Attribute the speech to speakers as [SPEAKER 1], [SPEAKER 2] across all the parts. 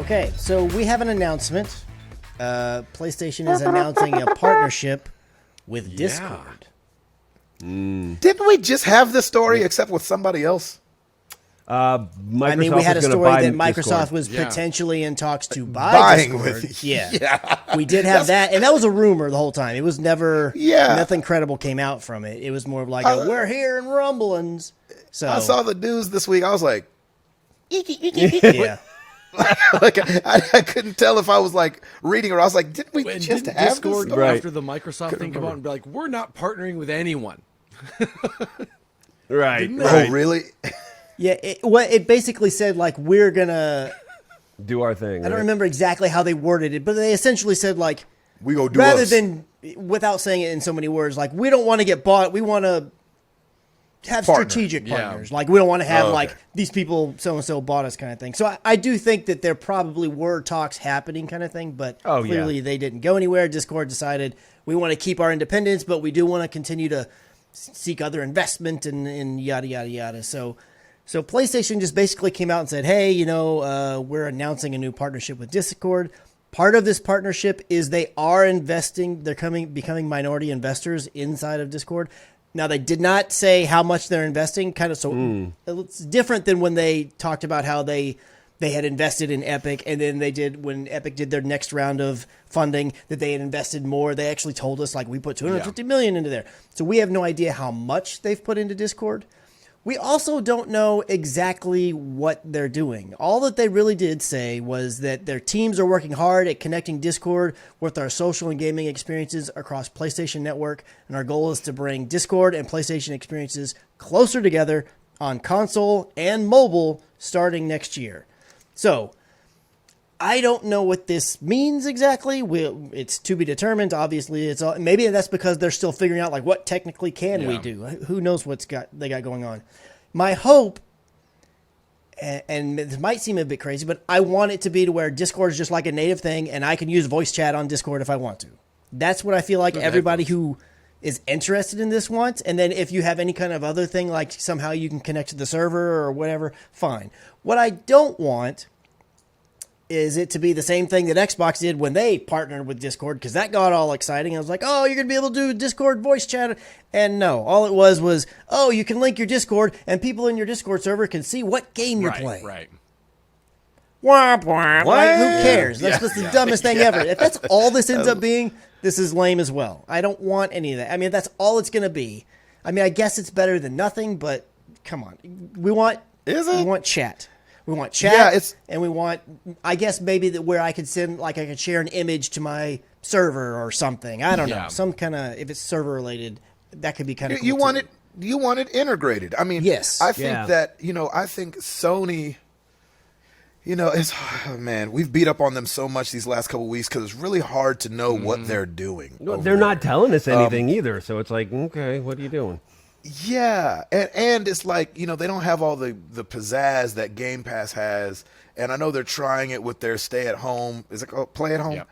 [SPEAKER 1] Okay, so we have an announcement. PlayStation is announcing a partnership with Discord.
[SPEAKER 2] Didn't we just have this story except with somebody else?
[SPEAKER 1] We had a story that Microsoft was potentially in talks to buy
[SPEAKER 2] Buying
[SPEAKER 1] Discord.
[SPEAKER 2] with
[SPEAKER 1] We did have that, and that was a rumor the whole time. It was never nothing credible came out from it. It was more of like we're hearing rumblings. So
[SPEAKER 2] I saw the news this week. I was like,
[SPEAKER 1] yeah.
[SPEAKER 2] like I couldn't tell if I was like reading or I was like, didn't we just have
[SPEAKER 3] Discord
[SPEAKER 2] this?
[SPEAKER 3] after the Microsoft thing come out and be like, we're not partnering with anyone.
[SPEAKER 4] Right.
[SPEAKER 2] Oh, really?
[SPEAKER 1] Yeah, it basically said, like, we're going to
[SPEAKER 4] do our thing.
[SPEAKER 1] I don't remember exactly how they worded it, but they essentially said, like,
[SPEAKER 2] we go do
[SPEAKER 1] rather
[SPEAKER 2] us.
[SPEAKER 1] than, without saying it in so many words, like, we don't want to get bought. We want to have strategic partners. Like, we don't want to have, like, these people so-and-so bought us kind of thing. So I do think that there probably were talks happening kind of thing, but clearly they didn't go anywhere. Discord decided we want to keep our independence, but we do want to continue to seek other investment and yada, yada, yada. So PlayStation just basically came out and said, hey, we're announcing a new partnership with Discord. Part of this partnership is they are investing. They're becoming minority investors inside of Discord. Now, they did not say how much they're investing, it's different than when they talked about how they had invested in Epic, and then when Epic did their next round of funding, that they had invested more. They actually told us, like, we put $250 million into there. So we have no idea how much they've put into Discord. We also don't know exactly what they're doing. All that they really did say was that their teams are working hard at connecting Discord with our social and gaming experiences across PlayStation Network, and our goal is to bring Discord and PlayStation experiences closer together on console and mobile starting next year. So, I don't know what this means exactly. It's to be determined. Obviously, maybe that's because they're still figuring out, like, what technically can we do. Who knows they got going on. My hope, and this might seem a bit crazy, but I want it to be to where Discord is just like a native thing, and I can use voice chat on Discord if I want to. That's what I feel like everybody who is interested in this wants. And then if you have any kind of other thing, like somehow you can connect to the server or whatever, fine. What I don't want is it to be the same thing that Xbox did when they partnered with Discord, because that got all exciting. I was like, oh, you're going to be able to do Discord voice chat. And no, all it was, oh, you can link your Discord, and people in your Discord server can see what game you're playing.
[SPEAKER 3] Right.
[SPEAKER 1] Womp, womp. Like, who cares? That's the dumbest thing ever. If that's all this ends up being, this is lame as well. I don't want any of that. I mean, that's all it's going to be. I mean, I guess it's better than nothing, but come on. We want chat. We want chat, and we want, I guess, maybe where I could send, like, I could share an image to my server or something. I don't know. Some kind of, if it's server related, that could be kind of cool.
[SPEAKER 2] You want it integrated. I mean,
[SPEAKER 1] yes.
[SPEAKER 2] I think that, I think Sony, we've beat up on them so much these last couple of weeks because it's really hard to know what they're doing.
[SPEAKER 4] Well, they're not telling us anything either, so it's like, okay, what are you doing?
[SPEAKER 2] Yeah, and it's like, they don't have all the pizzazz that Game Pass has, and I know they're trying it with their stay-at-home, is it called play at home?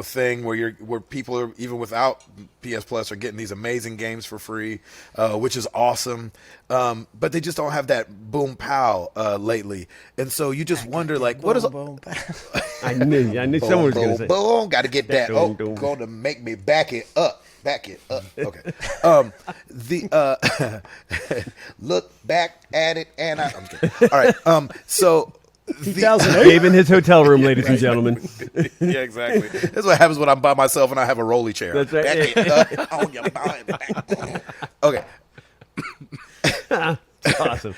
[SPEAKER 2] Thing where people are, even without PS Plus, are getting these amazing games for free, which is awesome. But they just don't have that boom pow lately, and so you just wonder, like, what is?
[SPEAKER 4] I knew someone was going to say.
[SPEAKER 2] Boom, got to get that. Going to make me back it up. Okay. Look back at it, and I'm just kidding. All right. So
[SPEAKER 1] 2008.
[SPEAKER 4] Dave in his hotel room, ladies and gentlemen.
[SPEAKER 2] Yeah, exactly. That's what happens when I'm by myself and I have a rolly chair.
[SPEAKER 4] That's right.
[SPEAKER 2] Back it up on your back. Okay.
[SPEAKER 4] Awesome.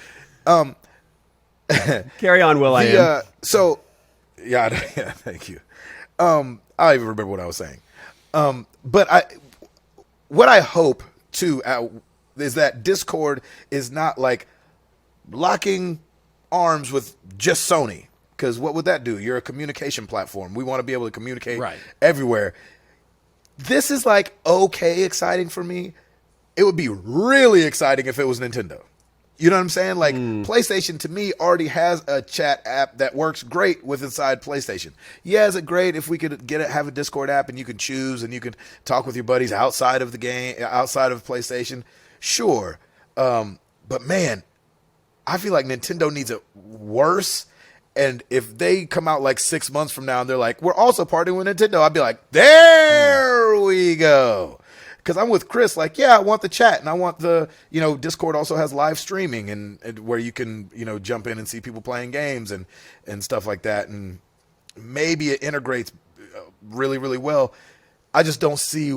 [SPEAKER 4] Carry on, Will.
[SPEAKER 2] Thank you. I don't even remember what I was saying. But what I hope too is that Discord is not like locking arms with just Sony, because what would that do? You're a communication platform. We want to be able to communicate everywhere. This is like exciting for me. It would be really exciting if it was Nintendo. You know what I'm saying? Like, PlayStation, to me, already has a chat app that works great with inside PlayStation. Yeah, is it great if we could have a Discord app and you can choose and you can talk with your buddies outside of the game, outside of PlayStation? Sure. But, man, I feel like Nintendo needs it worse, And if they come out like 6 months from now and they're like, we're also partnering with Nintendo, I'd be like, there we go. Because I'm with Chris, like, yeah, I want the chat and I want the, Discord also has live streaming and where you can, jump in and see people playing games and stuff like that. And maybe it integrates really, really well. I just don't see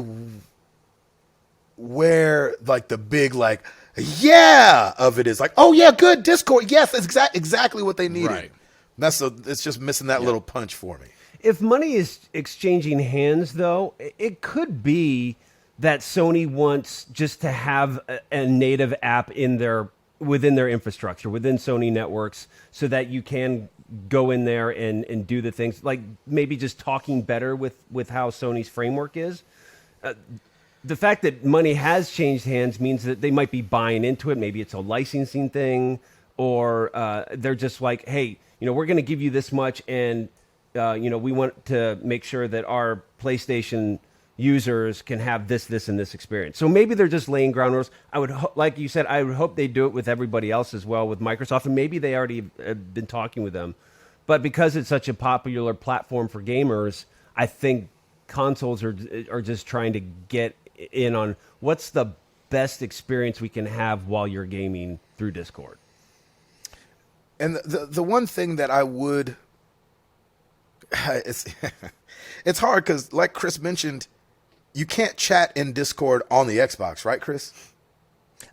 [SPEAKER 2] where like the big like yeah of it is. Like, oh yeah, good Discord. Yes, that's exactly what they needed. Right. It's just missing that little punch for me.
[SPEAKER 4] If money is exchanging hands, though, it could be that Sony wants just to have a native app within their infrastructure, within Sony networks, so that you can go in there and do the things, like maybe just talking better with how Sony's framework is. The fact that money has changed hands means that they might be buying into it. Maybe it's a licensing thing, or they're just like, hey, we're going to give you this much, and we want to make sure that our PlayStation users can have this, and this experience. So maybe they're just laying ground rules. I would, like you said, I would hope they do it with everybody else as well, with Microsoft, and maybe they already have been talking with them. But because it's such a popular platform for gamers, I think consoles are just trying to get in on what's the best experience we can have while you're gaming through Discord.
[SPEAKER 2] And the one thing that I would, it's hard because, like Chris mentioned, you can't chat in Discord on the Xbox, right, Chris?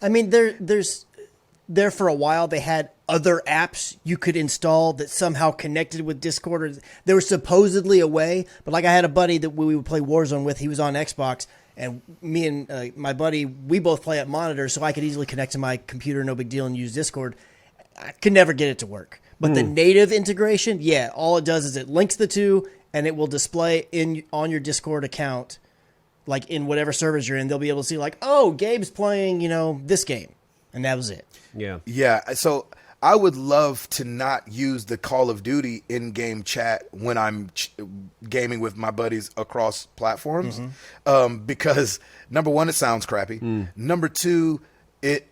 [SPEAKER 1] I mean, there for a while they had other apps you could install that somehow connected with Discord. Or there was supposedly a way, but like I had a buddy that we would play Warzone with. He was on Xbox, and me and my buddy, we both play at monitor, so I could easily connect to my computer, no big deal, and use Discord. I could never get it to work. But the native integration, yeah, all it does is it links the two, and it will display on your Discord account, like in whatever servers you're in. They'll be able to see like, oh, Gabe's playing, this game. And that was it.
[SPEAKER 4] Yeah.
[SPEAKER 2] Yeah. So I would love to not use the Call of Duty in-game chat when I'm gaming with my buddies across platforms. Because number one, it sounds crappy. Number two, it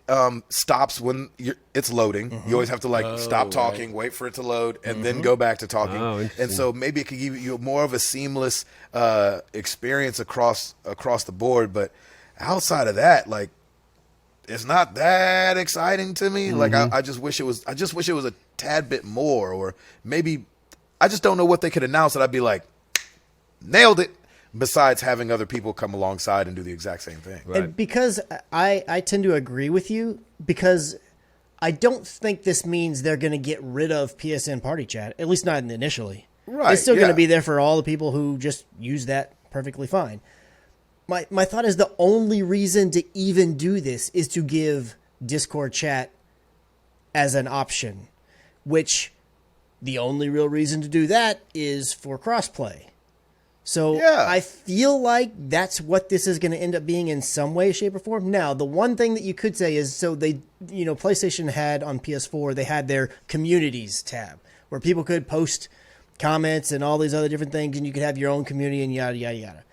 [SPEAKER 2] stops when it's loading. You always have to stop talking, wait for it to load, and then go back to talking. And so maybe it could give you more of a seamless experience across the board. But outside of that, like, it's not that exciting to me. Like I just wish it was a tad bit more, or maybe I just don't know what they could announce that I'd be like, nailed it. Besides having other people come alongside and do the exact same thing.
[SPEAKER 1] Right. And because I tend to agree with you, because I don't think this means they're going to get rid of PSN Party Chat, at least not initially.
[SPEAKER 2] Right.
[SPEAKER 1] It's still going to be there for all the people who just use that perfectly fine. My thought is the only reason to even do this is to give Discord chat as an option, which the only real reason to do that is for crossplay. So I feel like that's what this is going to end up being in some way, shape, or form. Now, the one thing that you could say is, so they, PlayStation had on PS4, they had their communities tab where people could post comments and all these other different things, and you could have your own community and yada, yada, yada.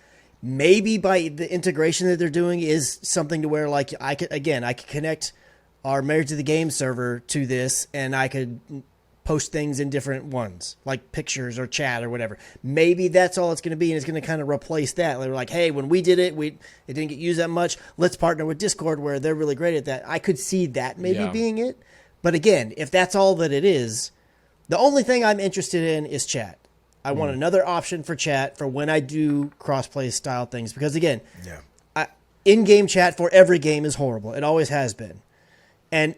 [SPEAKER 1] Maybe by the integration that they're doing is something to where, like, I could connect our Married to the Game server to this, and I could post things in different ones, like pictures or chat or whatever. Maybe that's all it's going to be, and it's going to kind of replace that. They're like, hey, when we did it, it didn't get used that much. Let's partner with Discord where they're really great at that. I could see that maybe being it. But again, if that's all that it is, the only thing I'm interested in is chat. I want another option for chat for when I do crossplay style things. Because again, in-game chat for every game is horrible. It always has been. And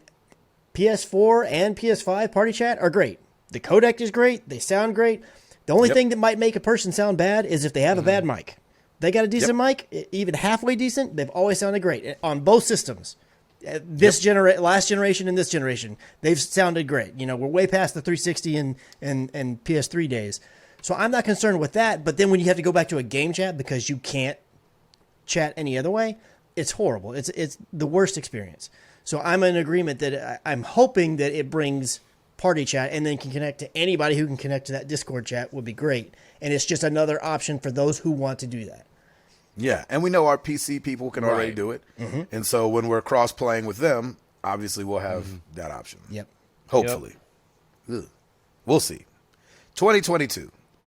[SPEAKER 1] PS4 and PS5 party chat are great. The codec is great. They sound great. The only thing that might make a person sound bad is if they have a bad mic. They got a decent mic, even halfway decent, they've always sounded great on both systems. Last generation and this generation, they've sounded great. We're way past the 360 and PS3 days. So I'm not concerned with that. But then when you have to go back to a game chat because you can't chat any other way, it's horrible. It's the worst experience. So I'm in agreement that I'm hoping that it brings party chat and then can connect to anybody who can connect to that Discord chat would be great. And it's just another option for those who want to do that.
[SPEAKER 2] Yeah, and we know our PC people can already do it. And so when we're cross-playing with them, obviously we'll have that option.
[SPEAKER 1] Yep.
[SPEAKER 2] Hopefully.
[SPEAKER 4] Yep.
[SPEAKER 2] We'll see. 2022.